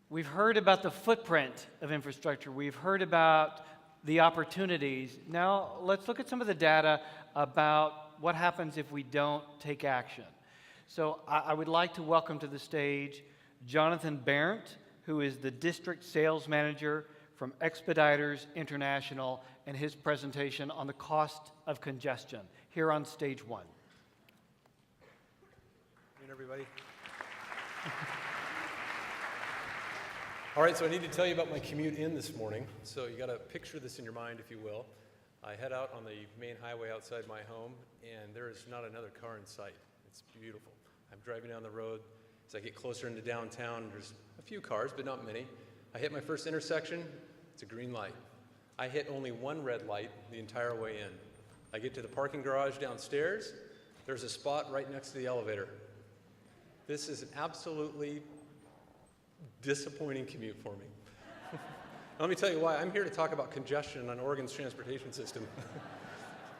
We've heard about the footprint of infrastructure. We've heard about the opportunities. Now let's look at some of the data about what happens if we don't take action. So I would like to welcome to the stage Jonathan Behrendt, who is the District Sales Manager from Expeditors International, and his presentation on the cost of congestion, here on stage one. Good evening, everybody. All right, so I need to tell you about my commute in this morning. So you got to picture this in your mind, if you will. I head out on the main highway outside my home, and there is not another car in sight. It's beautiful. I'm driving down the road. As I get closer into downtown, there's a few cars, but not many. I hit my first intersection. It's a green light. I hit only one red light the entire way in. I get to the parking garage downstairs. There's a spot right next to the elevator. This is an absolutely disappointing commute for me. Let me tell you why. I'm here to talk about congestion on Oregon's transportation system.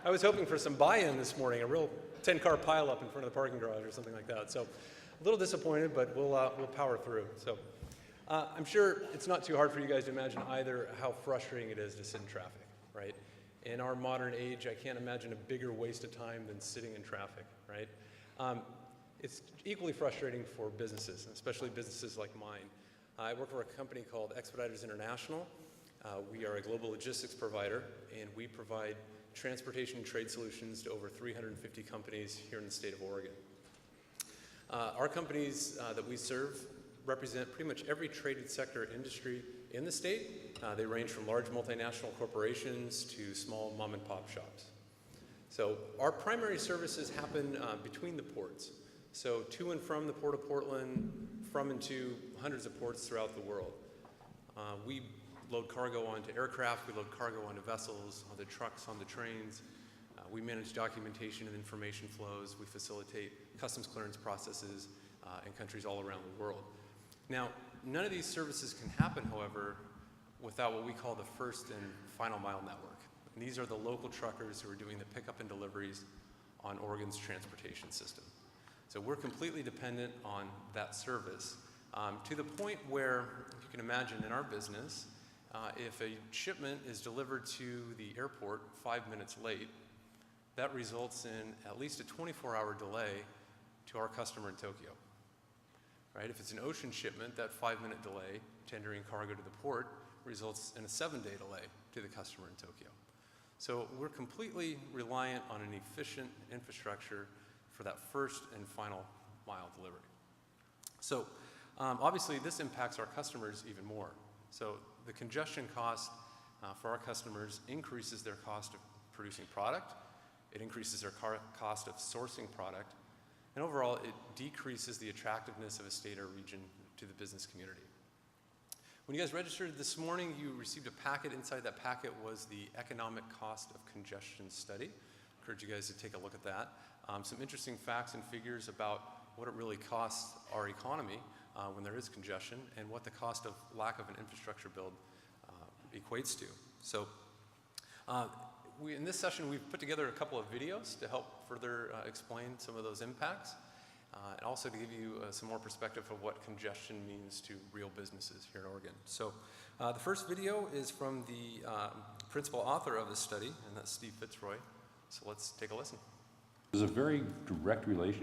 I was hoping for some buy-in this morning, a real 10-car pileup in front of the parking garage or something like that. So a little disappointed, but we'll power through. So I'm sure it's not too hard for you guys to imagine either how frustrating it is to sit in traffic, right? In our modern age, I can't imagine a bigger waste of time than sitting in traffic, right? It's equally frustrating for businesses, especially businesses like mine. I work for a company called Expeditors International. We are a global logistics provider, and we provide transportation and trade solutions to over 350 companies here in the state of Oregon. Our companies that we serve represent pretty much every traded sector industry in the state. They range from large multinational corporations to small mom and pop shops. So our primary services happen between the ports. So to and from the Port of Portland, from and to hundreds of ports throughout the world. We load cargo onto aircraft, we load cargo onto vessels, on the trucks, on the trains. We manage documentation and information flows. We facilitate customs clearance processes in countries all around the world. Now, none of these services can happen, however, without what we call the first and final mile network. And these are the local truckers who are doing the pickup and deliveries on Oregon's transportation system. So we're completely dependent on that service to the point where, if you can imagine in our business, if a shipment is delivered to the airport 5 minutes late, that results in at least a 24-hour delay to our customer in Tokyo. Right? If it's an ocean shipment, that 5-minute delay tendering cargo to the port results in a 7-day delay to the customer in Tokyo. So we're completely reliant on an efficient infrastructure for that first and final mile delivery. So obviously this impacts our customers even more. So the congestion cost for our customers increases their cost of producing product, it increases their cost of sourcing product, and overall it decreases the attractiveness of a state or region to the business community. When you guys registered this morning, you received a packet. Inside that packet was the economic cost of congestion study. I encourage you guys to take a look at that. Some interesting facts and figures about what it really costs our economy when there is congestion and what the cost of lack of an infrastructure build equates to. So in this session, we've put together a couple of videos to help further explain some of those impacts and also to give you some more perspective of what congestion means to real businesses here in Oregon. So the first video is from the principal author of this study, and that's Steve Fitzroy. So let's take a listen. There's a very direct relation